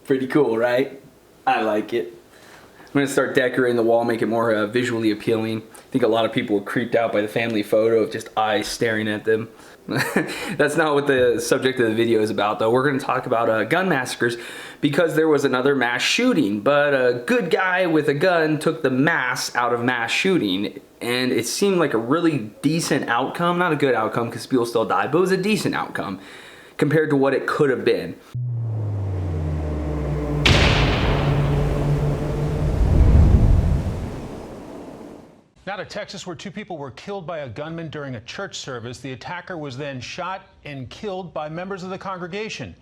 Pretty cool, right? I like it. I'm going to start decorating the wall, make it more visually appealing. I think a lot of people were creeped out by the family photo of just eyes staring at them. That's not what the subject of the video is about, though. We're going to talk about gun massacres because there was another mass shooting, but a good guy with a gun took the mass out of mass shooting, and it seemed like a really decent outcome. Not a good outcome because people still died, but it was a decent outcome compared to what it could have been. Now to Texas, where two people were killed by a gunman during a church service. The attacker was then shot and killed by members of the congregation.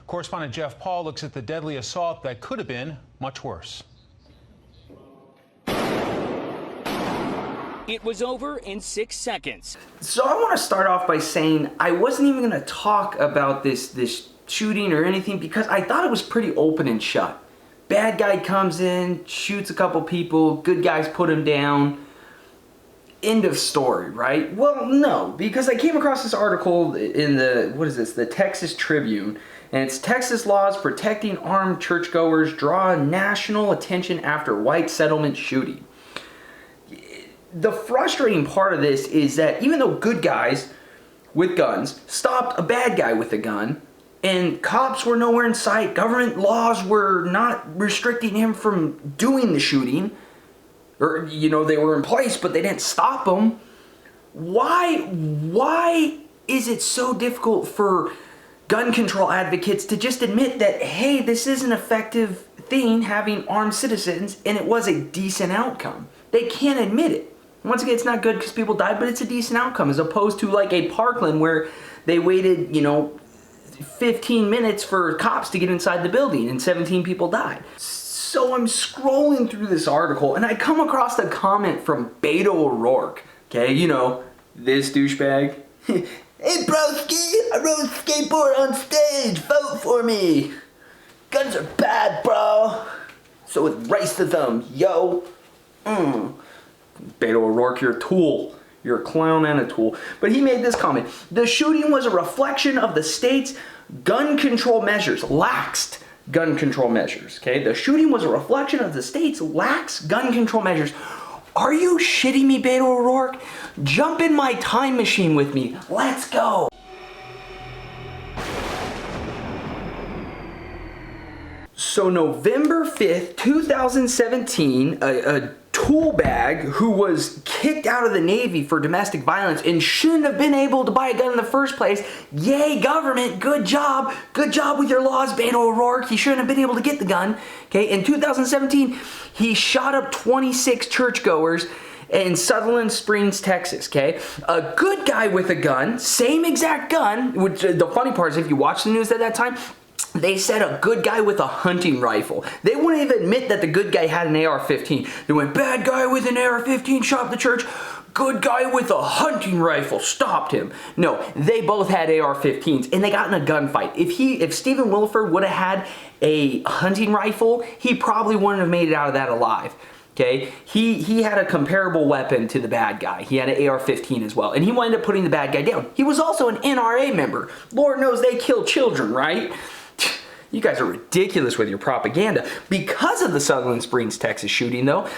Correspondent Jeff Paul looks at the deadly assault that could have been much worse. It was over in 6 seconds. So I want to start off by saying I wasn't even going to talk about this shooting or anything because I thought it was pretty open and shut. Bad guy comes in, shoots a couple people, good guys put him down. End of story, right? Well, no, because I came across this article in the Texas Tribune, and it's Texas laws protecting armed churchgoers draw national attention after white settlement shooting. The frustrating part of this is that even though good guys with guns stopped a bad guy with a gun, and cops were nowhere in sight, government laws were not restricting him from doing the shooting, or, they were in place, but they didn't stop them. Why is it so difficult for gun control advocates to just admit that, hey, this is an effective thing, having armed citizens, and it was a decent outcome? They can't admit it. Once again, it's not good because people died, but it's a decent outcome, as opposed to like a Parkland where they waited, 15 minutes for cops to get inside the building and 17 people died. So I'm scrolling through this article and I come across a comment from Beto O'Rourke. Okay, this douchebag. Hey broski, I rode a skateboard on stage, vote for me. Guns are bad, bro. So is racism, yo. Beto O'Rourke, you're a tool. You're a clown and a tool. But he made this comment. The shooting was a reflection of the state's gun control measures, laxed gun control measures, okay? The shooting was a reflection of the state's lax gun control measures. Are you shitting me, Beto O'Rourke? Jump in my time machine with me. Let's go. So November 5th, 2017, a tool bag who was kicked out of the Navy for domestic violence and shouldn't have been able to buy a gun in the first place. Yay, government, good job. Good job with your laws, Beto O'Rourke. He shouldn't have been able to get the gun. Okay, in 2017, he shot up 26 churchgoers in Sutherland Springs, Texas, okay? A good guy with a gun, same exact gun, which the funny part is if you watch the news at that time, they said a good guy with a hunting rifle. They wouldn't even admit that the good guy had an AR-15. They went, bad guy with an AR-15 shot up the church. Good guy with a hunting rifle stopped him. No, they both had AR-15s and they got in a gunfight. If Stephen Williford would have had a hunting rifle, he probably wouldn't have made it out of that alive. Okay, he had a comparable weapon to the bad guy. He had an AR-15 as well, and he wound up putting the bad guy down. He was also an NRA member. Lord knows they kill children, right? You guys are ridiculous with your propaganda. Because of the Sutherland Springs, Texas shooting, though,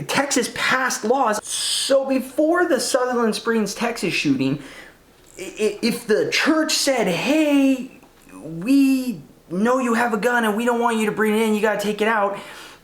Texas passed laws. So before the Sutherland Springs, Texas shooting, if the church said, hey, we know you have a gun and we don't want you to bring it in, you got to take it out,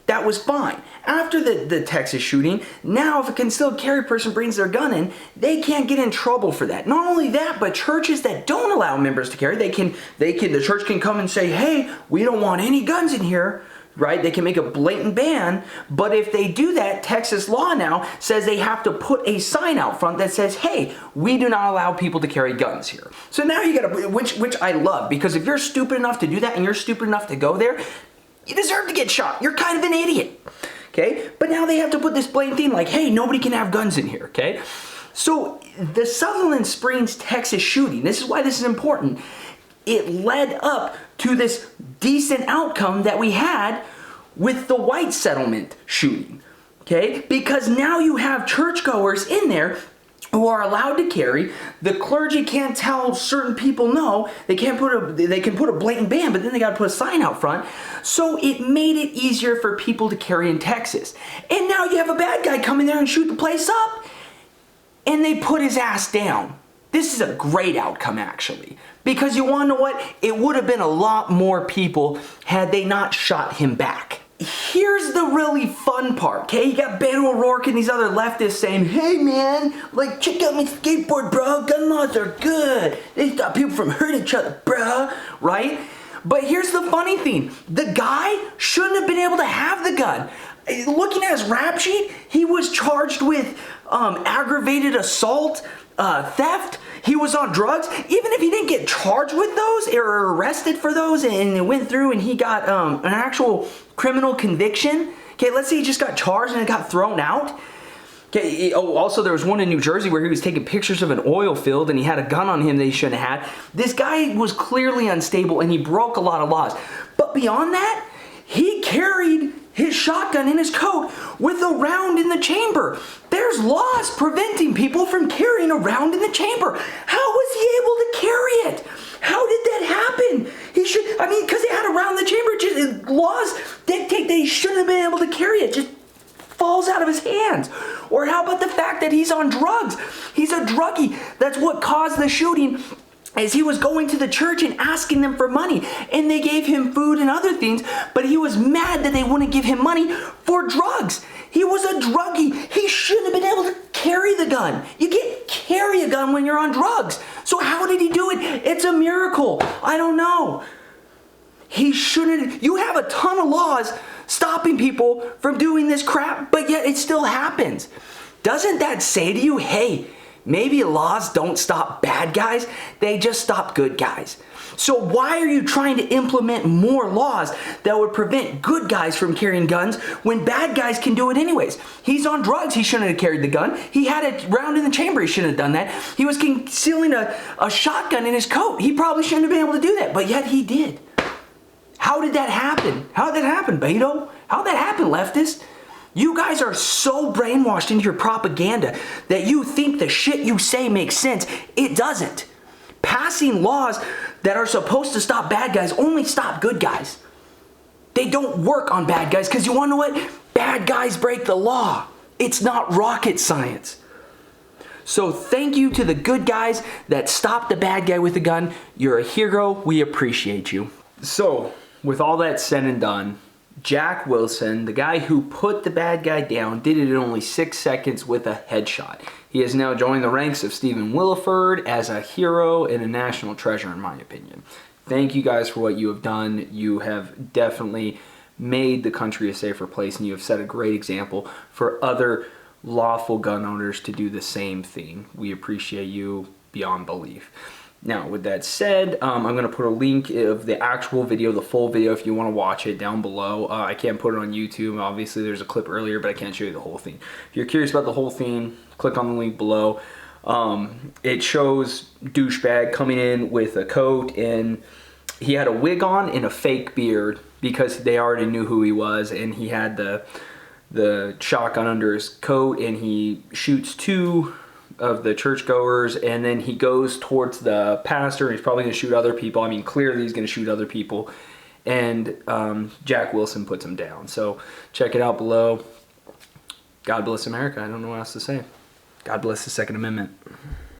that was fine. After the Texas shooting, now if a concealed carry person brings their gun in, they can't get in trouble for that. Not only that, but churches that don't allow members to carry, the church can come and say, hey, we don't want any guns in here, right? They can make a blatant ban, but if they do that, Texas law now says they have to put a sign out front that says, hey, we do not allow people to carry guns here. So now you gotta, which I love, because if you're stupid enough to do that and you're stupid enough to go there, you deserve to get shot. You're kind of an idiot, okay? But now they have to put this blatant thing like, hey, nobody can have guns in here, okay? So the Sutherland Springs, Texas shooting, this is why this is important. It led up to this decent outcome that we had with the white settlement shooting, okay? Because now you have churchgoers in there who are allowed to carry. The clergy can't tell certain people no. They can put a blatant ban, but then they got to put a sign out front. So it made it easier for people to carry in Texas. And now you have a bad guy come in there and shoot the place up, and they put his ass down. This is a great outcome, actually, because you want to know what? It would have been a lot more people had they not shot him back. Here's the really fun part, okay? You got Beto O'Rourke and these other leftists saying, hey man, like check out my skateboard, bro. Gun laws are good. They stop people from hurting each other, bro. Right? But here's the funny thing. The guy shouldn't have been able to have the gun. Looking at his rap sheet, he was charged with aggravated assault, theft. He was on drugs. Even if he didn't get charged with those or arrested for those and it went through and he got an actual criminal conviction. Okay, let's say he just got charged and it got thrown out. Okay, also there was one in New Jersey where he was taking pictures of an oil field and he had a gun on him that he shouldn't have had. This guy was clearly unstable and he broke a lot of laws. But beyond that, he carried his shotgun in his coat with a round in the chamber. There's laws preventing people from carrying a round in the chamber. How was he able to carry it? How did that happen? Because he had a round in the chamber, just laws dictate that he shouldn't have been able to carry it. Just falls out of his hands. Or how about the fact that he's on drugs? He's a druggie. That's what caused the shooting. As he was going to the church and asking them for money, and they gave him food and other things, but he was mad that they wouldn't give him money for drugs. He was a druggie. He shouldn't have been able to carry the gun. You can't carry a gun when you're on drugs. So how did he do it? It's a miracle. I don't know. He shouldn't. You have a ton of laws stopping people from doing this crap, but yet it still happens. Doesn't that say to you, hey, maybe laws don't stop bad guys, they just stop good guys. So why are you trying to implement more laws that would prevent good guys from carrying guns when bad guys can do it anyways? He's on drugs, he shouldn't have carried the gun. He had a round in the chamber, he shouldn't have done that. He was concealing a shotgun in his coat. He probably shouldn't have been able to do that, but yet he did. How did that happen? How did that happen, Beto? How did that happen, leftists? You guys are so brainwashed into your propaganda that you think the shit you say makes sense. It doesn't. Passing laws that are supposed to stop bad guys only stop good guys. They don't work on bad guys because you want to know what? Bad guys break the law. It's not rocket science. So thank you to the good guys that stopped the bad guy with a gun. You're a hero. We appreciate you. So with all that said and done, Jack Wilson, the guy who put the bad guy down, did it in only 6 seconds with a headshot. He has now joined the ranks of Stephen Williford as a hero and a national treasure, in my opinion. Thank you guys for what you have done. You have definitely made the country a safer place, and you have set a great example for other lawful gun owners to do the same thing. We appreciate you beyond belief. Now, with that said, I'm going to put a link of the actual video, the full video, if you want to watch it, down below. I can't put it on YouTube. Obviously, there's a clip earlier, but I can't show you the whole thing. If you're curious about the whole thing, click on the link below. It shows douchebag coming in with a coat, and he had a wig on and a fake beard because they already knew who he was, and he had the shotgun under his coat, and he shoots two of the churchgoers, and then he goes towards the pastor, and he's probably going to shoot other people. I mean, clearly he's going to shoot other people, and Jack Wilson puts him down. So check it out below. God bless America. I don't know what else to say. God bless the Second Amendment.